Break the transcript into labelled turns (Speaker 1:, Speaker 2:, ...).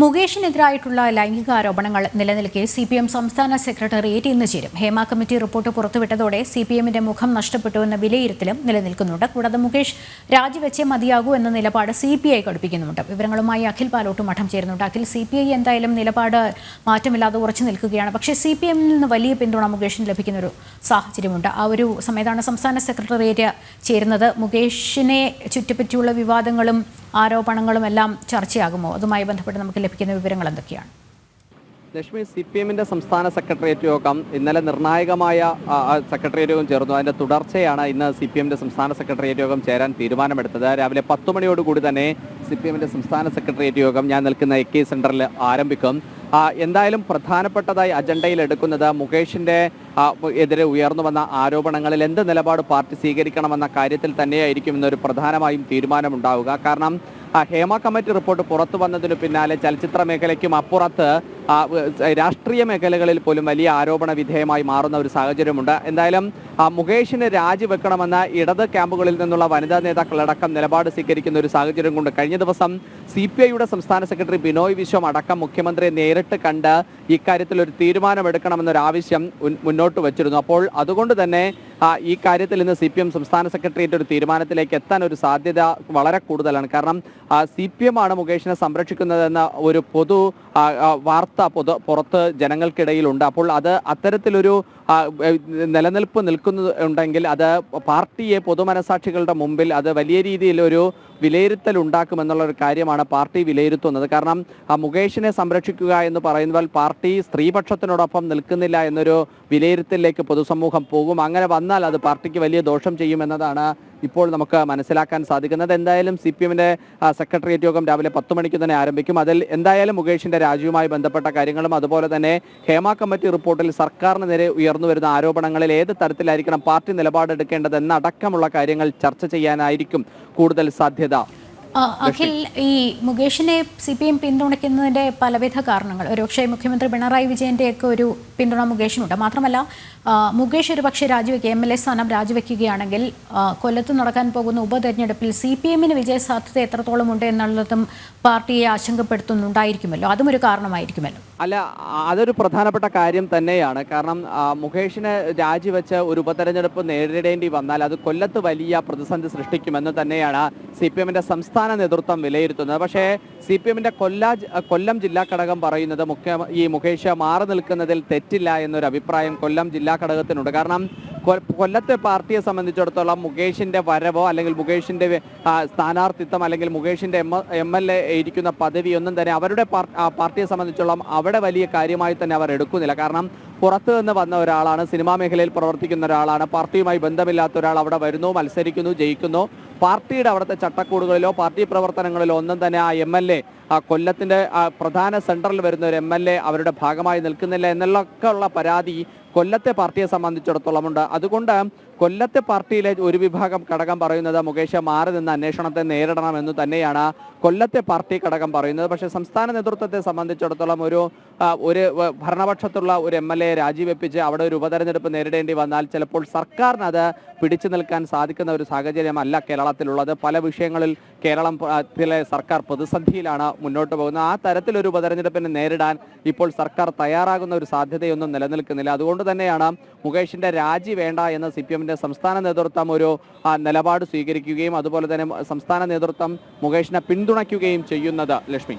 Speaker 1: മുകേഷിനെതിരായിട്ടുള്ള ലൈംഗിക ആരോപണങ്ങൾ നിലനിൽക്കെ CPM സംസ്ഥാന സെക്രട്ടേറിയറ്റ് ഇന്ന് ചേരും. ഹേമ കമ്മിറ്റി റിപ്പോർട്ട് പുറത്തുവിട്ടതോടെ CPMന്റെ മുഖം നഷ്ടപ്പെട്ടുവെന്ന വിലയിരുത്തലും നിലനിൽക്കുന്നുണ്ട്. കൂടാതെ മുകേഷ് രാജിവെച്ചേ മതിയാകൂ എന്ന നിലപാട് CPI കടുപ്പിക്കുന്നുണ്ട്. വിവരങ്ങളുമായി അഖിൽ പാലോട്ട് മഠം ചേരുന്നുണ്ട്. അഖിൽ, CPI എന്തായാലും നിലപാട് മാറ്റമില്ലാതെ ഉറച്ചു നിൽക്കുകയാണ്. പക്ഷേ CPMൽ നിന്ന് വലിയ പിന്തുണ മുകേഷിന് ലഭിക്കുന്ന ഒരു സാഹചര്യമുണ്ട്. ആ ഒരു സമയത്താണ് സംസ്ഥാന സെക്രട്ടേറിയറ്റ് ചേരുന്നത്. മുകേഷിനെ ചുറ്റിപ്പറ്റിയുള്ള വിവാദങ്ങളും ആരോപണങ്ങളും എല്ലാം ചർച്ചയാകുമോ? അതുമായി ബന്ധപ്പെട്ട് നമുക്ക് ലഭിക്കുന്ന വിവരങ്ങൾ എന്തൊക്കെയാണ്?
Speaker 2: ലക്ഷ്മി, CPMന്റെ സംസ്ഥാന സെക്രട്ടേറിയറ്റ് യോഗം ഇന്നലെ നിർണായകമായ സെക്രട്ടേറിയറ്റ് യോഗം ചേർന്നു. അതിന്റെ തുടർച്ചയാണ് ഇന്ന് CPMന്റെ സംസ്ഥാന സെക്രട്ടേറിയറ്റ് യോഗം ചേരാൻ തീരുമാനമെടുത്തത്. രാവിലെ 10 മണിയോടുകൂടി തന്നെ CPMന്റെ സംസ്ഥാന സെക്രട്ടേറിയറ്റ് യോഗം ഞാൻ നിൽക്കുന്ന AK സെന്ററിൽ ആരംഭിക്കും. എന്തായാലും പ്രധാനപ്പെട്ടതായി അജണ്ടയിൽ എടുക്കുന്നത് മുകേഷിന്റെ എതിരെ ഉയർന്നു വന്ന ആരോപണങ്ങളിൽ എന്ത് നിലപാട് പാർട്ടി സ്വീകരിക്കണമെന്ന കാര്യത്തിൽ തന്നെയായിരിക്കും ഇന്നൊരു പ്രധാനമായും തീരുമാനമുണ്ടാവുക. കാരണം ഹേമ കമ്മിറ്റി റിപ്പോർട്ട് പുറത്തു വന്നതിനു പിന്നാലെ ചലച്ചിത്ര മേഖലയ്ക്കും അപ്പുറത്ത് രാഷ്ട്രീയ മേഖലകളിൽ പോലും വലിയ ആരോപണ വിധേയമായി മാറുന്ന ഒരു സാഹചര്യമുണ്ട്. എന്തായാലും മുകേഷിന് രാജിവെക്കണമെന്ന ഇടത് ക്യാമ്പുകളിൽ നിന്നുള്ള വനിതാ നേതാക്കളടക്കം നിലപാട് സ്വീകരിക്കുന്ന ഒരു സാഹചര്യം കൊണ്ട് കഴിഞ്ഞ ദിവസം CPIയുടെ സംസ്ഥാന സെക്രട്ടറി ബിനോയ് വിശ്വം അടക്കം മുഖ്യമന്ത്രിയെ നേരിട്ട് കണ്ട് ഇക്കാര്യത്തിൽ ഒരു തീരുമാനമെടുക്കണമെന്നൊരാവശ്യം മുന്നോട്ട് വച്ചിരുന്നു. അപ്പോൾ അതുകൊണ്ട് തന്നെ ഈ കാര്യത്തിൽ ഇന്ന് CPM സംസ്ഥാന സെക്രട്ടേറിയറ്റ് ഒരു തീരുമാനത്തിലേക്ക് എത്താൻ ഒരു സാധ്യത വളരെ കൂടുതലാണ്. കാരണം CPM ആണ് മുകേഷിനെ സംരക്ഷിക്കുന്നതെന്ന ഒരു പൊതു വാർത്ത പുറത്ത് ജനങ്ങൾക്കിടയിലുണ്ട്. അപ്പോൾ അത് അത്തരത്തിലൊരു നിലനിൽപ്പ് നിൽക്കുന്നുണ്ടെങ്കിൽ അത് പാർട്ടിയെ പൊതുമനസാക്ഷികളുടെ മുമ്പിൽ അത് വലിയ രീതിയിലൊരു വിലയിരുത്തൽ ഉണ്ടാക്കുമെന്നുള്ള ഒരു കാര്യമാണ് പാർട്ടി വിലയിരുത്തുന്നത്. കാരണം മുകേഷിനെ സംരക്ഷിക്കുക എന്ന് പറയുമ്പോൾ പാർട്ടി സ്ത്രീപക്ഷത്തിനോടൊപ്പം നിൽക്കുന്നില്ല എന്നൊരു വിലയിരുത്തലിലേക്ക് പൊതുസമൂഹം പോകും. അങ്ങനെ വന്നാൽ അത് പാർട്ടിക്ക് വലിയ ദോഷം ചെയ്യുമെന്നതാണ് ഇപ്പോൾ നമുക്ക് മനസ്സിലാക്കാൻ സാധിക്കുന്നത്. എന്തായാലും CPMന്റെ സെക്രട്ടേറിയറ്റ് യോഗം രാവിലെ 10 മണിക്ക് തന്നെ ആരംഭിക്കും. അതിൽ എന്തായാലും മുകേഷിന്റെ രാജിയുമായി ബന്ധപ്പെട്ട കാര്യങ്ങളും അതുപോലെ തന്നെ ഹേമ കമ്മിറ്റി റിപ്പോർട്ടിൽ സർക്കാരിന് നേരെ ഉയർന്നു വരുന്ന ആരോപണങ്ങളിൽ ഏത് തരത്തിലായിരിക്കണം പാർട്ടി നിലപാടെടുക്കേണ്ടത് എന്നടക്കമുള്ള കാര്യങ്ങൾ ചർച്ച ചെയ്യാനായിരിക്കും കൂടുതൽ സാധ്യത.
Speaker 1: അഖിൽ, ഈ മുകേഷിനെ CPM പിന്തുണയ്ക്കുന്നതിൻ്റെ പലവിധ കാരണങ്ങൾ, ഒരുപക്ഷെ മുഖ്യമന്ത്രി പിണറായി വിജയൻ്റെയൊക്കെ ഒരു പിന്തുണ മുകേഷിനുണ്ട്. മാത്രമല്ല മുകേഷ് ഒരു പക്ഷേ MLA സ്ഥാനം രാജിവെക്കുകയാണെങ്കിൽ കൊല്ലത്ത് നടക്കാൻ പോകുന്ന ഉപതെരഞ്ഞെടുപ്പിൽ CPMന് വിജയസാധ്യത എത്രത്തോളം ഉണ്ട് എന്നുള്ളതും പാർട്ടിയെ ആശങ്കപ്പെടുത്തുന്നുണ്ടായിരിക്കുമല്ലോ. അതും ഒരു കാരണമായിരിക്കുമല്ലോ.
Speaker 2: അല്ല, അതൊരു പ്രധാനപ്പെട്ട കാര്യം തന്നെയാണ്. കാരണം മുകേഷിന് രാജിവെച്ച് ഒരു ഉപതെരഞ്ഞെടുപ്പ് നേരിടേണ്ടി വന്നാൽ അത് കൊല്ലത്ത് വലിയ പ്രതിസന്ധി സൃഷ്ടിക്കുമെന്ന് തന്നെയാണ് CPMന്റെ സംസ്ഥാന നേതൃത്വം വിലയിരുത്തുന്നത്. പക്ഷേ CPMന്റെ കൊല്ലം ജില്ലാ ഘടകം പറയുന്നത് ഈ മുകേഷ് മാറി നിൽക്കുന്നതിൽ തെറ്റില്ല എന്നൊരു അഭിപ്രായം കൊല്ലം ജില്ലാ ഘടകത്തിനുണ്ട്. കാരണം കൊല്ലത്തെ പാർട്ടിയെ സംബന്ധിച്ചിടത്തോളം മുകേഷിന്റെ വരവോ അല്ലെങ്കിൽ മുകേഷിന്റെ സ്ഥാനാർത്ഥിത്വം അല്ലെങ്കിൽ മുകേഷിന്റെ MLA ഇരിക്കുന്ന പദവി ഒന്നും തന്നെ അവരുടെ പാർട്ടിയെ സംബന്ധിച്ചോളം അവിടെ വലിയ കാര്യമായി തന്നെ അവർ എടുക്കുന്നില്ല. കാരണം പുറത്തു നിന്ന് വന്ന ഒരാളാണ്, സിനിമാ മേഖലയിൽ പ്രവർത്തിക്കുന്ന ഒരാളാണ്, പാർട്ടിയുമായി ബന്ധമില്ലാത്ത ഒരാൾ അവിടെ വരുന്നു, മത്സരിക്കുന്നു, ജയിക്കുന്നു. പാർട്ടിയുടെ അവിടുത്തെ ചട്ടക്കൂടുകളിലോ പാർട്ടി പ്രവർത്തനങ്ങളിലോ ഒന്നും തന്നെ ആ MLA കൊല്ലത്തിന്റെ പ്രധാന സെൻട്രൽ വരുന്ന ഒരു MLA അവരുടെ ഭാഗമായി നിൽക്കുന്നില്ല എന്നുള്ളൊക്കെ ഉള്ള പരാതി കൊല്ലത്തെ പാർട്ടിയെ സംബന്ധിച്ചിടത്തോളം ഉണ്ട്. അതുകൊണ്ട് കൊല്ലത്തെ പാർട്ടിയിലെ ഒരു വിഭാഗം ഘടകം പറയുന്നത് മുകേഷ് മാറി നിന്ന് അന്വേഷണത്തെ നേരിടണമെന്ന് തന്നെയാണ് കൊല്ലത്തെ പാർട്ടി ഘടകം പറയുന്നത്. പക്ഷേ സംസ്ഥാന നേതൃത്വത്തെ സംബന്ധിച്ചിടത്തോളം ഒരു ഭരണപക്ഷത്തുള്ള ഒരു MLA രാജിവെപ്പിച്ച് അവിടെ ഒരു ഉപതെരഞ്ഞെടുപ്പ് നേരിടേണ്ടി വന്നാൽ ചിലപ്പോൾ സർക്കാരിന് അത് പിടിച്ചു നിൽക്കാൻ സാധിക്കുന്ന ഒരു സാഹചര്യമല്ല കേരളത്തിലുള്ളത്. പല വിഷയങ്ങളിൽ കേരളത്തിലെ സർക്കാർ പ്രതിസന്ധിയിലാണ് മുന്നോട്ട് പോകുന്നത്. ആ തരത്തിലൊരു ഉപതെരഞ്ഞെടുപ്പിനെ നേരിടാൻ ഇപ്പോൾ സർക്കാർ തയ്യാറാകുന്ന ഒരു സാധ്യതയൊന്നും നിലനിൽക്കുന്നില്ല. അതുകൊണ്ട് തന്നെയാണ് മുകേഷിന്റെ രാജി വേണ്ട എന്ന് CPMന്റെ സംസ്ഥാന നേതൃത്വം ഒരു നിലപാട് സ്വീകരിക്കുകയും അതുപോലെ തന്നെ സംസ്ഥാന നേതൃത്വം മുകേഷിനെ പിന്തുണയ്ക്കുകയും ചെയ്യുന്നത്. ലക്ഷ്മി.